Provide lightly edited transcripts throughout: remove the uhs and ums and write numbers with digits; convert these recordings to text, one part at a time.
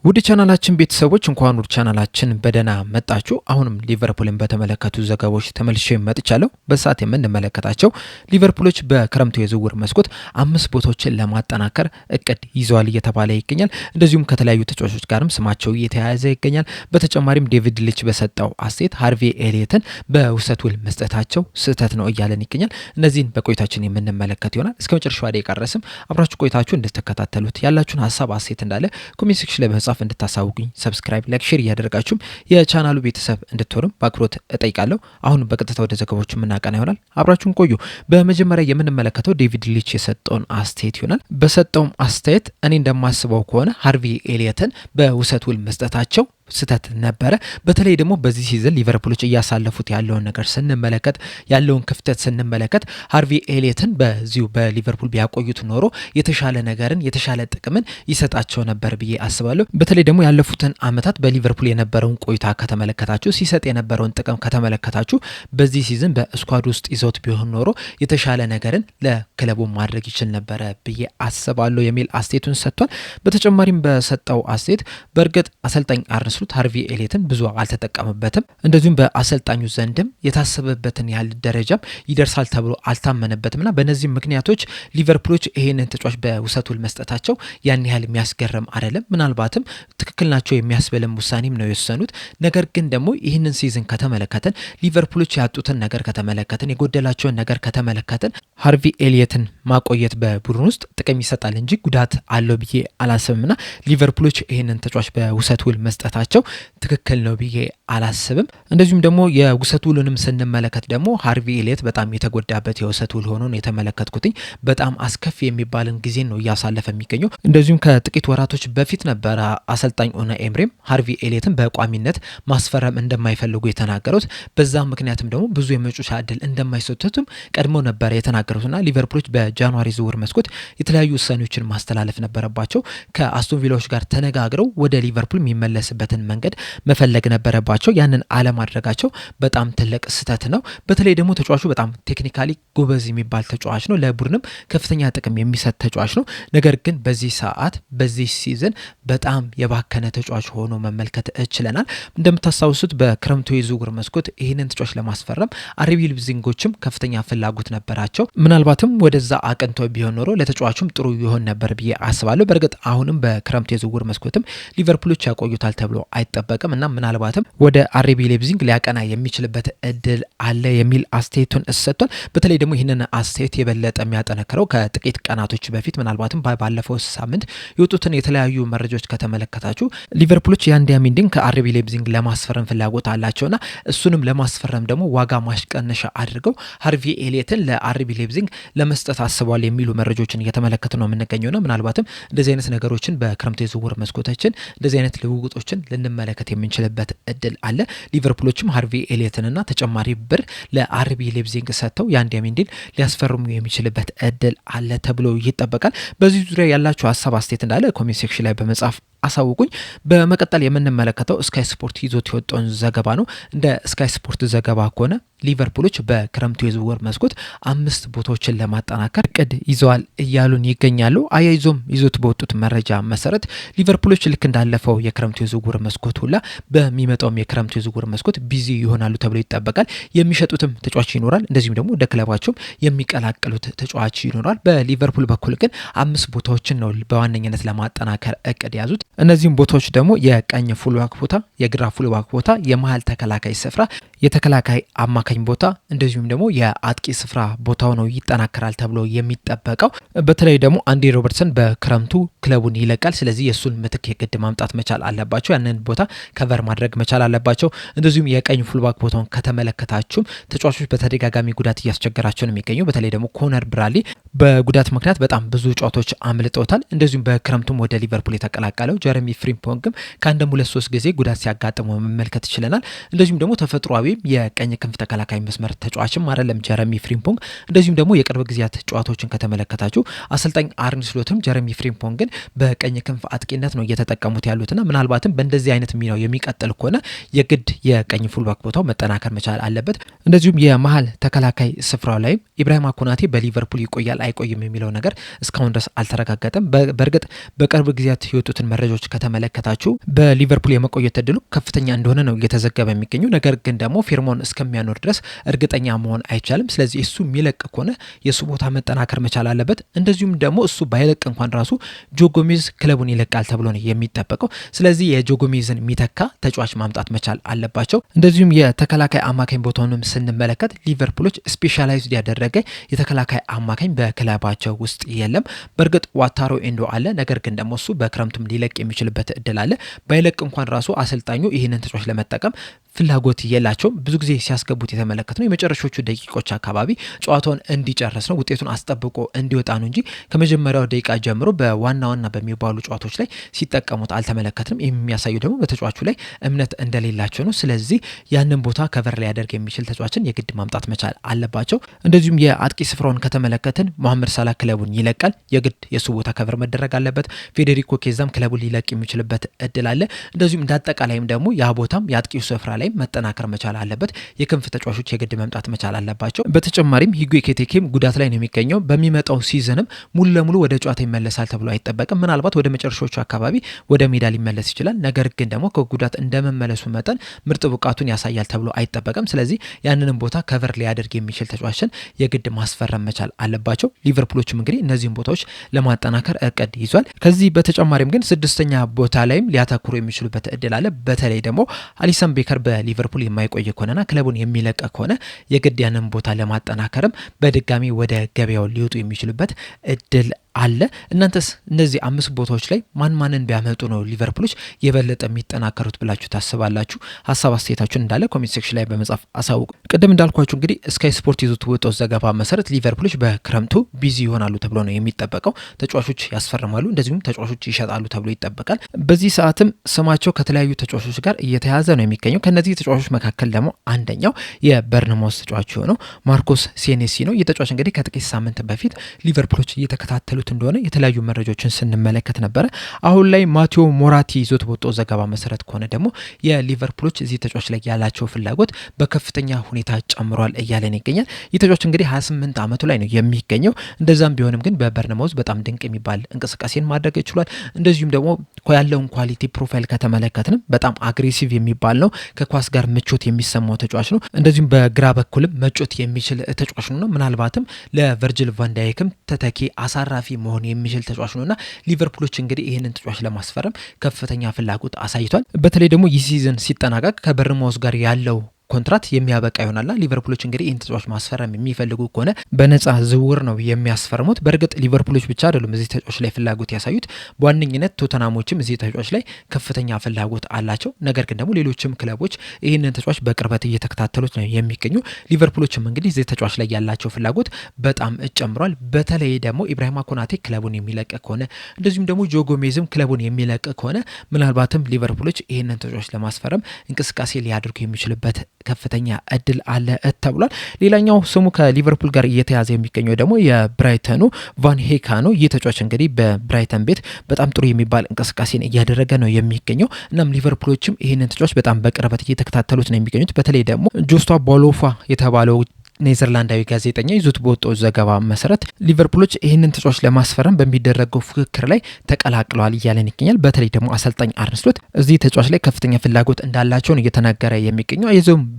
ውድ ቻናላችን ቤተሰቦች እንኳን ወደ ቻናላችን በደህና መጣችሁ። አሁንም ሊቨርፑልን በተመለከቱ ዘገባዎች ተመልሼ መጥቻለሁ። በሰዓት የምንመለከታቸው ሊቨርፑሎች በክረምቱ የዝውውር መስኮት 5 ቦታዎችን ለማጠናከር እቅድ ይዘዋል እየተባለ ይገኛል። እንደዚሁም ከተለያዩ ተጫዋቾች ጋርም ስማቸው እየተያያዘ ይገኛል። በተጨማሪም ዴቪድ ሊች በሰጠው አስተያየት ሃርቪ ኤሊየትን በውሰት ውል መስጠታቸው ስህተት ነው እያለን ይገኛል። እነዚህን በቆይታችን የምንመለከት ይሆናል። እስከ መጨረሻው ደቂቃ ድረስም አብራችሁ ቆይታችሁ እንድትከታተሉት ያላችሁን ሀሳብ አስተያየት እንዳለ ኮሜንት ሴክሽን ላይ በመጻፍ እንድታሳውቁኝ ሰብስክራይብ፣ ላይክ፣ ሼር እያደረጋችሁም የቻናሉ ቤተሰብ እንድትሆኑም በአክብሮት እጠይቃለሁ። አሁን በቀጥታ ወደ ዘገባዎቹ የምናቀና ይሆናል። አብራችሁን ቆዩ። በመጀመሪያ የምንመለከተው ዴቪድ ሊች የሰጠውን አስተያየት ይሆናል። በሰጠውም አስተያየት እኔ እንደማስበው ከሆነ ሃርቪ ኤሊየትን በውሰት ውል መስጠታቸው ስህተት ነበረ። በተለይ ደግሞ በዚህ ሲዝን ሊቨርፑሎች እያሳለፉት ያለውን ነገር ስንመለከት ያለውን ክፍተት ስንመለከት ሃርቪ ኤሊየትን በዚሁ በሊቨርፑል ቢያቆዩት ኖሮ የተሻለ ነገርን የተሻለ ጥቅምን ይሰጣቸው ነበር ብዬ አስባለሁ። በተለይ ደግሞ ያለፉትን ዓመታት በሊቨርፑል የነበረውን ቆይታ ከተመለከታችሁ ሲሰጥ የነበረውን ጥቅም ከተመለከታችሁ በዚህ ሲዝን በስኳድ ውስጥ ይዘውት ቢሆን ኖሮ የተሻለ ነገርን ለክለቡ ማድረግ ይችል ነበረ ብዬ አስባለሁ የሚል አስተያየቱን ሰጥቷል። በተጨማሪም በሰጠው አስተያየት በእርግጥ አሰልጣኝ አርነ ስሎት ሃርቪ ኤሊየትን ብዙ አልተጠቀመበትም። እንደዚሁም በአሰልጣኙ ዘንድም የታሰበበትን ያህል ደረጃም ይደርሳል ተብሎ አልታመነበትምና በእነዚህ ምክንያቶች ሊቨርፑሎች ይሄንን ተጫዋች በውሰት ውል መስጠታቸው ያን ያህል የሚያስገርም አይደለም። ምናልባትም ትክክል ናቸው የሚያስበልም ውሳኔም ነው የወሰኑት። ነገር ግን ደግሞ ይህንን ሲዝን ከተመለከተን ሊቨርፑሎች ያጡትን ነገር ከተመለከተን የጎደላቸውን ነገር ከተመለከተን ሃርቪ ኤሊየትን ማቆየት በቡድን ውስጥ ጥቅም ይሰጣል እንጂ ጉዳት አለው ብዬ አላስብምና ሊቨርፑሎች ይህንን ተጫዋች በውሰት ውል መስጠታቸው ትክክል ነው ብዬ አላስብም። እንደዚሁም ደግሞ የውሰት ውሉንም ስንመለከት ደግሞ ሃርቪ ኤሊየት በጣም የተጎዳበት የውሰት ውል ሆኖ ነው የተመለከትኩትኝ። በጣም አስከፊ የሚባልን ጊዜ ነው እያሳለፈ የሚገኘው። እንደዚሁም ከጥቂት ወራቶች በፊት ነበረ አሰልጣኝ ኡናይ ኤምሬም ሃርቪ ኤሊየትን በቋሚነት ማስፈረም እንደማይፈልጉ የተናገሩት። በዛ ምክንያትም ደግሞ ብዙ የመጮቻ እድል እንደማይሰጡትም ቀድሞ ነበረ የተናገሩትና ሊቨርፑሎች በጃንዋሪ ዝውውር መስኮት የተለያዩ ውሳኔዎችን ማስተላለፍ ነበረባቸው። ከአስቶን ቪላዎች ጋር ተነጋግረው ወደ ሊቨርፑል የሚመለስበትን መንገድ መፈለግ ነበረባቸው። ያንን አለማድረጋቸው በጣም ትልቅ ስህተት ነው። በተለይ ደግሞ ተጫዋቹ በጣም ቴክኒካሊ ጎበዝ የሚባል ተጫዋች ነው። ለቡድንም ከፍተኛ ጥቅም የሚሰጥ ተጫዋች ነው። ነገር ግን በዚህ ሰዓት በዚህ ሲዝን በጣም የባከነ ተጫዋች ሆኖ መመልከት ችለናል። እንደምታስታውሱት በክረምቱ የዝውውር መስኮት ይህንን ተጫዋች ለማስፈረም አርቢ ሊፕዚንጎችም ከፍተኛ ፍላጎት ነበራቸው። ምናልባትም ወደዛ አቅንቶ ቢሆን ኖሮ ለተጫዋቹም ጥሩ ይሆን ነበር ብዬ አስባለሁ። በእርግጥ አሁንም በክረምቱ የዝውውር መስኮትም ሊቨርፑሎች ያቆዩታል ተብሎ አይጠበቅም እና ምናልባትም ወደ አርቢ ሊፕዚንግ ሊያቀና የሚችልበት እድል አለ የሚል አስተያየቱን ሰጥቷል። በተለይ ደግሞ ይህንን አስተያየት የበለጠ የሚያጠነክረው ከጥቂት ቀናቶች በፊት ምናልባትም ባለፈው ሳምንት የወጡትን የተለያዩ መረጃዎች ከተመለከታችሁ ሊቨርፑሎች ያን ዲያሚንድን ከአርቢ ሊፕዚንግ ለማስፈረም ፍላጎት አላቸውና እሱንም ለማስፈረም ደግሞ ዋጋ ማሽቀነሻ አድርገው ሃርቪ ኤሊየትን ለአርቢ ሊፕዚንግ ለመስጠት አስበዋል የሚሉ መረጃዎችን እየተመለከቱ ነው የምንገኘውና ምናልባትም እንደዚህ አይነት ነገሮችን በክረምቱ የዝውውር መስኮታችን እንደዚህ አይነት ልውውጦችን ልንመለከት የምንችልበት እድል አለ። ሊቨርፑሎችም ሃርቪ ኤሊየትንና ተጨማሪ ብር ለአርቢ ሊፕዚንግ ሰጥተው ያን ዲያሚንድን ሊያስፈርሙ የሚችልበት እድል አለ ተብሎ ይጠበቃል። በዚህ ዙሪያ ያላችሁ ሀሳብ አስተያየት እንዳለ ኮሜንት ሴክሽን ላይ በመጻፍ አሳውቁኝ። በመቀጠል የምንመለከተው ስካይ ስፖርት ይዞት የወጣውን ዘገባ ነው። እንደ ስካይ ስፖርት ዘገባ ከሆነ ሊቨርፑሎች በክረምቱ የዝውውር መስኮት 5 ቦታዎችን ለማጠናከር እቅድ ይዘዋል እያሉን ይገኛሉ። አያይዞም ይዞት በወጡት መረጃ መሰረት ሊቨርፑሎች ልክ እንዳለፈው የክረምቱ የዝውውር መስኮት ሁላ በሚመጣውም የክረምቱ የዝውውር መስኮት ቢዚ ይሆናሉ ተብሎ ይጠበቃል። የሚሸጡትም ተጫዋች ይኖራል፣ እንደዚሁም ደግሞ ወደ ክለባቸውም የሚቀላቀሉት ተጫዋች ይኖራል። በሊቨርፑል በኩል ግን 5 ቦታዎችን ነው በዋነኝነት ለማጠናከር እቅድ ያዙት። እነዚህም ቦታዎች ደግሞ የቀኝ ፉልባክ ቦታ፣ የግራ ፉልባክ ቦታ፣ የመሀል ተከላካይ ስፍራ፣ የተከላካይ አማካኝ ቦታ እንደዚሁም ደግሞ የአጥቂ ስፍራ ቦታው ነው ይጠናከራል ተብሎ የሚጠበቀው። በተለይ ደግሞ አንዲ ሮበርትሰን በክረምቱ ክለቡን ይለቃል። ስለዚህ የእሱን ምትክ የግድ ማምጣት መቻል አለባቸው። ያንን ቦታ ከቨር ማድረግ መቻል አለባቸው። እንደዚሁም የቀኝ ፉልባክ ቦታውን ከተመለከታችሁም ተጫዋቾች በተደጋጋሚ ጉዳት እያስቸገራቸው ነው የሚገኘው። በተለይ ደግሞ ኮነር ብራድሊ በጉዳት ምክንያት በጣም ብዙ ጨዋታዎች አምልጠውታል። እንደዚሁም በክረምቱም ወደ ሊቨርፑል የተቀላቀለው ጀረሚ ፍሪምፖንግም ከአንድም 2-3 ጊዜ ጉዳት ሲያጋጥመው መመልከት ይችለናል። እንደዚሁም ደግሞ ተፈጥሯዊ ወይም የቀኝ ክንፍ ተከላካይ መስመር ተጫዋችም አይደለም ጀረሚ ፍሪምፖንግ። እንደዚሁም ደግሞ የቅርብ ጊዜያት ጨዋታዎችን ከተመለከታችሁ አሰልጣኝ አርነ ስሎትም ጀረሚ ፍሪምፖንግን በቀኝ ክንፍ አጥቂነት ነው እየተጠቀሙት ያሉትና ምናልባትም በእንደዚህ አይነት ሚናው የሚቀጥል ከሆነ የግድ የቀኝ ፉልባክ ቦታው መጠናከር መቻል አለበት። እንደዚሁም የመሀል ተከላካይ ስፍራው ላይ ኢብራሂማ ኮናቴ በሊቨርፑል ይቆያል አይቆይም የሚለው ነገር እስካሁን ድረስ አልተረጋገጠም። በእርግጥ በቅርብ ጊዜያት የወጡትን መረጃዎች ከተመለከታችሁ በሊቨርፑል የመቆየት እድሉ ከፍተኛ እንደሆነ ነው እየተዘገበ የሚገኘው። ነገር ግን ደግሞ ፊርማውን እስከሚያኖር ድረስ እርግጠኛ መሆን አይቻልም። ስለዚህ እሱ የሚለቅ ከሆነ የእሱ ቦታ መጠናከር መቻል አለበት። እንደዚሁም ደግሞ እሱ ባይለቅ እንኳን ራሱ ጆ ጎሜዝ ክለቡን ይለቃል ተብሎ ነው የሚጠበቀው። ስለዚህ የጆ ጎሜዝን የሚተካ ተጫዋች ማምጣት መቻል አለባቸው። እንደዚሁም የተከላካይ አማካኝ ቦታውንም ስንመለከት ሊቨርፑሎች ስፔሻላይዝድ ያደረገ የተከላካይ አማካኝ በክለባቸው ውስጥ የለም። በእርግጥ ዋታሮ ኤንዶ አለ። ነገር ግን ደግሞ እሱ በክረምቱም ሊለቅ የሚችልበት እድል አለ። ባይለቅ እንኳን ራሱ አሰልጣኙ ይህንን ተጫዋች ለመጠቀም ፍላጎት የላቸውም። ብዙ ጊዜ ሲያስገቡት የተመለከት ነው የመጨረሻዎቹ ደቂቆች አካባቢ ጨዋታውን እንዲጨርስ ነው ውጤቱን አስጠብቆ እንዲወጣ ነው እንጂ ከመጀመሪያው ደቂቃ ጀምሮ በዋና ዋና በሚባሉ ጨዋታዎች ላይ ሲጠቀሙት አልተመለከትንም። የሚያሳዩ ደግሞ በተጫዋቹ ላይ እምነት እንደሌላቸው ነው። ስለዚህ ያንን ቦታ ከቨር ሊያደርግ የሚችል ተጫዋችን የግድ ማምጣት መቻል አለባቸው። እንደዚሁም የአጥቂ ስፍራውን ከተመለከትን መሐመድ ሳላህ ክለቡን ይለቃል። የግድ የሱ ቦታ ከቨር መደረግ አለበት። ፌዴሪኮ ኬዛም ክለቡን ሊለቅ የሚችልበት እድል አለ። እንደዚሁም እንዳጠቃላይም ደግሞ ያ ቦታም የአጥቂው ስፍራ ላይ መጠናከር መቻል አለበት። የክንፍ ተጫዋቾች የግድ መምጣት መቻል አለባቸው። በተጨማሪም ሂጉ ኤኪቲኬም ጉዳት ላይ ነው የሚገኘው። በሚመጣው ሲዝንም ሙሉ ለሙሉ ወደ ጨዋታ ይመለሳል ተብሎ አይጠበቅም። ምናልባት ወደ መጨረሻዎቹ አካባቢ ወደ ሜዳ ሊመለስ ይችላል። ነገር ግን ደግሞ ከጉዳት እንደመመለሱ መጠን ምርጥ ብቃቱን ያሳያል ተብሎ አይጠበቅም። ስለዚህ ያንንም ቦታ ከቨር ሊያደርግ የሚችል ተጫዋችን የግድ ማስፈረም መቻል አለባቸው። ሊቨርፑሎችም እንግዲህ እነዚህን ቦታዎች ለማጠናከር እቅድ ይዟል። ከዚህ በተጨማሪም ግን ስድስተኛ ቦታ ላይም ሊያተኩሩ የሚችሉበት እድል አለ። በተለይ ደግሞ አሊሰን ቤከር በሊቨርፑል የማይቆይ ከሆነና ክለቡን የሚለቅ ከሆነ የግድ ያንን ቦታ ለማጠናከርም በድጋሚ ወደ ገበያው ሊወጡ የሚችሉበት እድል አለ። እናንተስ እነዚህ 5 ቦታዎች ላይ ማንን ቢያመጡ ነው ሊቨርፑሎች የበለጠ የሚጠናከሩት ብላችሁ ታስባላችሁ? ሀሳብ አስተያየታችሁን እንዳለ ኮሜንት ሴክሽን ላይ በመጻፍ አሳውቁ። ቅድም እንዳልኳችሁ እንግዲህ ስካይ ስፖርት ይዞት ወጣው ዘገባ መሰረት ሊቨርፑሎች በክረምቱ ቢዚ ይሆናሉ ተብሎ ነው የሚጠበቀው። ተጫዋቾች ያስፈርማሉ፣ እንደዚሁም ተጫዋቾች ይሸጣሉ ተብሎ ይጠበቃል። በዚህ ሰዓትም ስማቸው ከተለያዩ ተጫዋቾች ጋር እየተያዘ ነው የሚገኘው። ከነዚህ ተጫዋቾች መካከል ደግሞ አንደኛው የበርንማውዝ ተጫዋች የሆነው ማርኮስ ሴኔሲ ነው። ይህ ተጫዋች እንግዲህ ከጥቂት ሳምንት በፊት ሊቨርፑሎች እየተከታተሉ እንደሆነ የተለያዩ መረጃዎችን ስንመለከት ነበረ። አሁን ላይ ማቴዎ ሞራቲ ይዞት በወጣው ዘገባ መሰረት ከሆነ ደግሞ የሊቨርፑሎች እዚህ ተጫዋች ላይ ያላቸው ፍላጎት በከፍተኛ ሁኔታ ጨምሯል እያለን ይገኛል። ይህ ተጫዋች እንግዲህ 28 ዓመቱ ላይ ነው የሚገኘው። እንደዛም ቢሆንም ግን በበርንማውዝ በጣም ድንቅ የሚባል እንቅስቃሴን ማድረግ ይችላል። እንደዚሁም ደግሞ ያለውን ኳሊቲ ፕሮፋይል ከተመለከትንም በጣም አግሬሲቭ የሚባል ነው። ከኳስ ጋር ምቾት የሚሰማው ተጫዋች ነው። እንደዚሁም በግራ በኩልም መጮት የሚችል ተጫዋች ነው። ምናልባትም ለቨርጅል ቫን ዳይክም ተተኪ አሳራፊ መሆን የሚችል ተጫዋች ነውና ሊቨርፑሎች እንግዲህ ይህንን ተጫዋች ለማስፈረም ከፍተኛ ፍላጎት አሳይቷል። በተለይ ደግሞ ይህ ሲዝን ሲጠናቀቅ ከበርንማውዝ ጋር ያለው ኮንትራት የሚያበቃ ይሆናልና ሊቨርፑሎች እንግዲህ ይህን ተጫዋች ማስፈረም የሚፈልጉ ከሆነ በነፃ ዝውውር ነው የሚያስፈርሙት። በእርግጥ ሊቨርፑሎች ብቻ አይደሉም እዚህ ተጫዋች ላይ ፍላጎት ያሳዩት። በዋነኝነት ቶተናሞችም እዚህ ተጫዋች ላይ ከፍተኛ ፍላጎት አላቸው። ነገር ግን ደግሞ ሌሎችም ክለቦች ይህንን ተጫዋች በቅርበት እየተከታተሉት ነው የሚገኙ። ሊቨርፑሎችም እንግዲህ እዚህ ተጫዋች ላይ ያላቸው ፍላጎት በጣም ጨምሯል። በተለይ ደግሞ ኢብራሂማ ኮናቴ ክለቡን የሚለቅ ከሆነ እንደዚሁም ደግሞ ጆ ጎሜዝም ክለቡን የሚለቅ ከሆነ ምናልባትም ሊቨርፑሎች ይህንን ተጫዋች ለማስፈረም እንቅስቃሴ ሊያደርጉ የሚችልበት ከፍተኛ እድል አለ ተብሏል። ሌላኛው ስሙ ከሊቨርፑል ጋር እየተያዘ የሚገኘው ደግሞ የብራይተኑ ቫን ሄካ ነው። ይህ ተጫዋች እንግዲህ በብራይተን ቤት በጣም ጥሩ የሚባል እንቅስቃሴን እያደረገ ነው የሚገኘው። እናም ሊቨርፑሎችም ይህንን ተጫዋች በጣም በቅርበት እየተከታተሉት ነው የሚገኙት። በተለይ ደግሞ ጆስቷ ቦሎፋ የተባለው ኔዘርላንዳዊ ጋዜጠኛ ይዞት በወጣው ዘገባ መሰረት ሊቨርፑሎች ይህንን ተጫዋች ለማስፈረም በሚደረገው ፍክክር ላይ ተቀላቅለዋል እያለን ይገኛል። በተለይ ደግሞ አሰልጣኝ አርነ ስሎት እዚህ ተጫዋች ላይ ከፍተኛ ፍላጎት እንዳላቸውን እየተናገረ የሚገኘው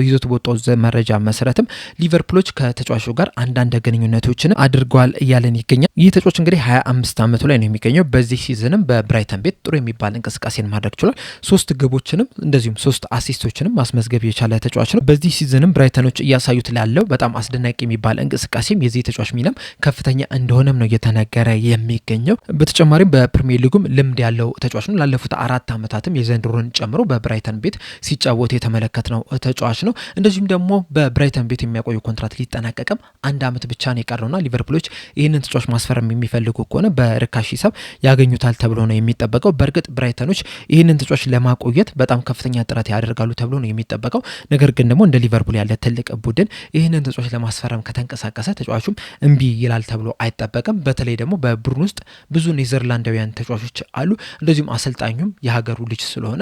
ይዞት በወጣው መረጃ መሰረትም ሊቨርፑሎች ከተጫዋቹ ጋር አንዳንድ ግንኙነቶችን አድርገዋል እያለን ይገኛል። ይህ ተጫዋች እንግዲህ 25 ዓመቱ ላይ ነው የሚገኘው። በዚህ ሲዝንም በብራይተን ቤት ጥሩ የሚባል እንቅስቃሴን ማድረግ ችሏል። 3 ግቦችንም እንደዚሁም 3 አሲስቶችንም ማስመዝገብ የቻለ ተጫዋች ነው። በዚህ ሲዝንም ብራይተኖች እያሳዩት ላለው በጣም አስደናቂ የሚባል እንቅስቃሴም የዚህ ተጫዋች ሚናም ከፍተኛ እንደሆነም ነው እየተነገረ የሚገኘው። በተጨማሪም በፕሪሚየር ሊጉም ልምድ ያለው ተጫዋች ነው። ላለፉት 4 ዓመታትም የዘንድሮን ጨምሮ በብራይተን ቤት ሲጫወት የተመለከትነው ተጫዋች ነው። እንደዚሁም ደግሞ በብራይተን ቤት የሚያቆዩ ኮንትራት ሊጠናቀቅም 1 ዓመት ብቻ ነው የቀረውና ሊቨርፑሎች ይህንን ተጫዋች ማስፈረም የሚፈልጉ ከሆነ በርካሽ ሂሳብ ያገኙታል ተብሎ ነው የሚጠበቀው። በእርግጥ ብራይተኖች ይህንን ተጫዋች ለማቆየት በጣም ከፍተኛ ጥረት ያደርጋሉ ተብሎ ነው የሚጠበቀው። ነገር ግን ደግሞ እንደ ሊቨርፑል ያለ ትልቅ ቡድን ይህንን ተጫዋች ለማስፈረም ከተንቀሳቀሰ ተጫዋቹም እምቢ ይላል ተብሎ አይጠበቅም። በተለይ ደግሞ በቡድን ውስጥ ብዙ ኔዘርላንዳውያን ተጫዋቾች አሉ። እንደዚሁም አሰልጣኙም የሀገሩ ልጅ ስለሆነ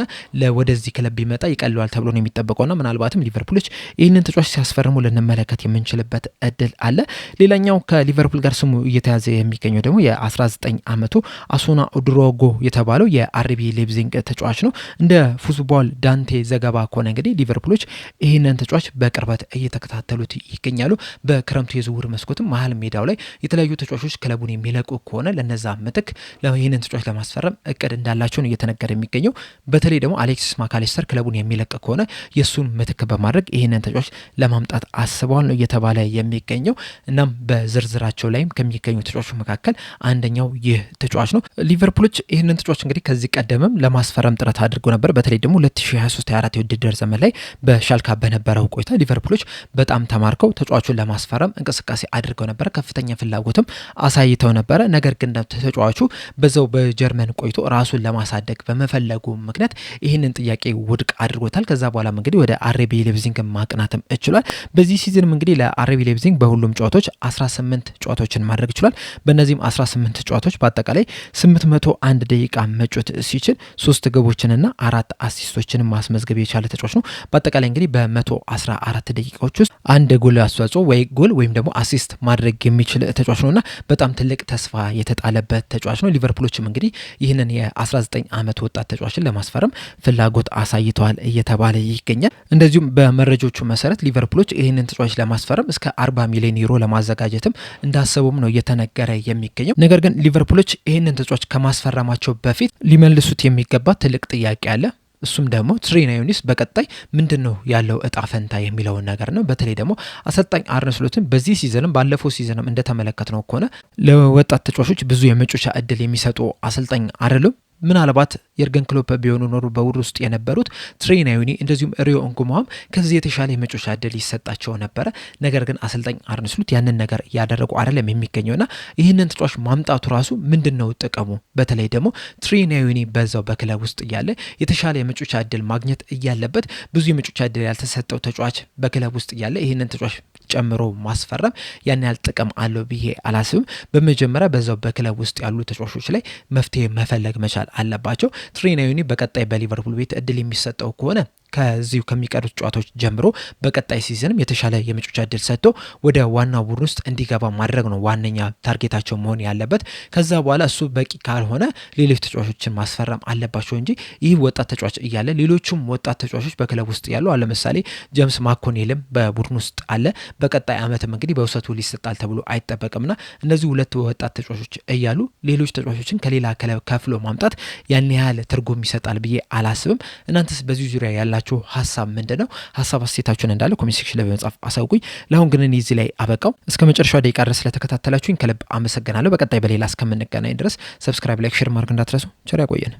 ወደዚህ ክለብ ቢመጣ ይቀልዋል ተብሎ ነው የሚጠበቀውና ምናልባትም ሊቨርፑሎች ይህንን ተጫዋች ሲያስፈርሙ ልንመለከት የምንችልበት እድል አለ። ሌላኛው ከሊቨርፑል ጋር ስሙ እየተያዘ የሚገኘው ደግሞ የ19 ዓመቱ አሱና ኦድሮጎ የተባለው የአርቢ ሌፕዚግ ተጫዋች ነው። እንደ ፉትቦል ዳንቴ ዘገባ ከሆነ እንግዲህ ሊቨርፑሎች ይህንን ተጫዋች በቅርበት እየተከታተሉት ይገኛሉ። በክረምቱ የዝውውር መስኮትም መሀል ሜዳው ላይ የተለያዩ ተጫዋቾች ክለቡን የሚለቁ ከሆነ ለነዛ ምትክ ይህንን ተጫዋች ለማስፈረም እቅድ እንዳላቸው ነው እየተነገረ የሚገኘው። በተለይ ደግሞ አሌክሲስ ማካሊስተር ክለቡን የሚለቅ ከሆነ የእሱን ምትክ በማድረግ ይህንን ተጫዋች ለማምጣት አስበዋል ነው እየተባለ የሚገኘው። እናም በዝርዝራቸው ላይም ከሚገኙ ተጫዋቾች መካከል አንደኛው ይህ ተጫዋች ነው። ሊቨርፑሎች ይህንን ተጫዋች እንግዲህ ከዚህ ቀደምም ለማስፈረም ጥረት አድርገው ነበር። በተለይ ደግሞ 2023/24 የውድድር ዘመን ላይ በሻልካ በነበረው ቆይታ ሊቨርፑሎች በጣም ተማርከው ተጫዋቹን ለማስፈረም እንቅስቃሴ አድርገው ነበር። ከፍተኛ ፍላጎትም አሳይተው ነበረ። ነገር ግን ተጫዋቹ በዛው በጀርመን ቆይቶ ራሱን ለማሳደግ በመፈለጉ ምክንያት ይህንን ጥያቄ ውድቅ አድርጎታል። ከዛ በኋላም እንግዲህ ወደ አርቢ ሌፕዚግ ማቅናትም ችሏል። በዚህ ሲዝንም እንግዲህ ለአርቢ ሌፕዚግ በሁሉም ጨዋታዎች 18 ጨዋታዎችን ማድረግ ችሏል። በእነዚህም 18 ጨዋታዎች በአጠቃላይ 801 ደቂቃ መጮት ሲችል 3 ግቦችንና 4 አሲስቶችን ማስመዝገብ የቻለ ተጫዋች ነው። በአጠቃላይ እንግዲህ በ114 ደቂቃዎች ውስጥ አንድ ጎል አስተዋጽኦ ወይ ጎል ወይም ደግሞ አሲስት ማድረግ የሚችል ተጫዋች ነውና በጣም ትልቅ ተስፋ የተጣለበት ተጫዋች ነው። ሊቨርፑሎችም እንግዲህ ይህንን የ19 ዓመት ወጣት ተጫዋችን ለማስፈረም ፍላጎት አሳይተዋል እየተባለ ይገኛል። እንደዚሁም በመረጃዎቹ መሰረት ሊቨርፑሎች ይህንን ተጫዋች ለማስፈረም እስከ 40 ሚሊዮን ዩሮ ለማዘጋጀትም እንዳሰቡም ነው እየተነገረ የሚገኘው። ነገር ግን ሊቨርፑሎች ይህንን ተጫዋች ከማስፈረማቸው በፊት ሊመልሱት የሚገባ ትልቅ ጥያቄ አለ። እሱም ደግሞ ትሬና ዩኒስ በቀጣይ ምንድነው ያለው እጣ ፈንታ የሚለውን ነገር ነው። በተለይ ደግሞ አሰልጣኝ አርነ ስሎትን በዚህ ሲዝንም ባለፈው ሲዝንም እንደተመለከትነው ከሆነ ለወጣት ተጫዋቾች ብዙ የመጮቻ እድል የሚሰጡ አሰልጣኝ አይደሉም። ምናልባት የርገን ክሎፕ ቢሆኑ ኖሩ በውድድር ውስጥ የነበሩት ትሬና ዩኒ እንደዚሁም ሪዮ እንጉማም ከዚህ የተሻለ የመጮቻ እድል ይሰጣቸው ነበረ። ነገር ግን አሰልጣኝ አርነ ስሎት ያንን ነገር ያደረጉ አይደለም የሚገኘውና ይህንን ተጫዋች ማምጣቱ ራሱ ምንድነው ጥቅሙ? በተለይ ደግሞ ትሬና ዩኒ በዛው በክለብ ውስጥ እያለ የተሻለ የመጮቻ እድል ማግኘት እያለበት ብዙ የመጮቻ እድል ያልተሰጠው ተጫዋች በክለብ ውስጥ እያለ ይህንን ተጫዋች ጨምሮ ማስፈረም ያን ያህል ጥቅም አለው ብዬ አላስብም። በመጀመሪያ በዛው በክለብ ውስጥ ያሉ ተጫዋቾች ላይ መፍትሄ መፈለግ መቻል አለባቸው። ትሬና ዩኒ በቀጣይ በሊቨርፑል ቤት እድል የሚሰጠው ከሆነ ከዚሁ ከሚቀሩት ጨዋታዎች ጀምሮ በቀጣይ ሲዝንም የተሻለ የመጮቻ እድል ሰጥቶ ወደ ዋናው ቡድን ውስጥ እንዲገባ ማድረግ ነው ዋነኛ ታርጌታቸው መሆን ያለበት። ከዛ በኋላ እሱ በቂ ካልሆነ ሌሎች ተጫዋቾችን ማስፈረም አለባቸው እንጂ ይህ ወጣት ተጫዋች እያለ ሌሎቹም ወጣት ተጫዋቾች በክለብ ውስጥ ያሉ ለምሳሌ ጄምስ ማኮኔልም በቡድን ውስጥ አለ። በቀጣይ ዓመትም እንግዲህ በውሰቱ ሊሰጣል ተብሎ አይጠበቅምና እነዚህ ሁለት ወጣት ተጫዋቾች እያሉ ሌሎች ተጫዋቾችን ከሌላ ክለብ ከፍሎ ማምጣት ያን ያህል ትርጉም ይሰጣል ብዬ አላስብም። እናንተስ በዚህ ዙሪያ ያላችሁ ሀሳብ ምንድነው? ሀሳብ አስተያየታችሁን እንዳለ ኮሜንት ሴክሽን ላይ በመጻፍ አሳውቁኝ። ለአሁን ግን እኔ እዚህ ላይ አበቃው። እስከ መጨረሻው ደቂቃ ድረስ ስለተከታተላችሁኝ ከልብ አመሰግናለሁ። በቀጣይ በሌላ እስከምንገናኝ ድረስ ሰብስክራይብ፣ ላይክ፣ ሼር ማድረግ እንዳትረሱ። ቸር ያቆየን።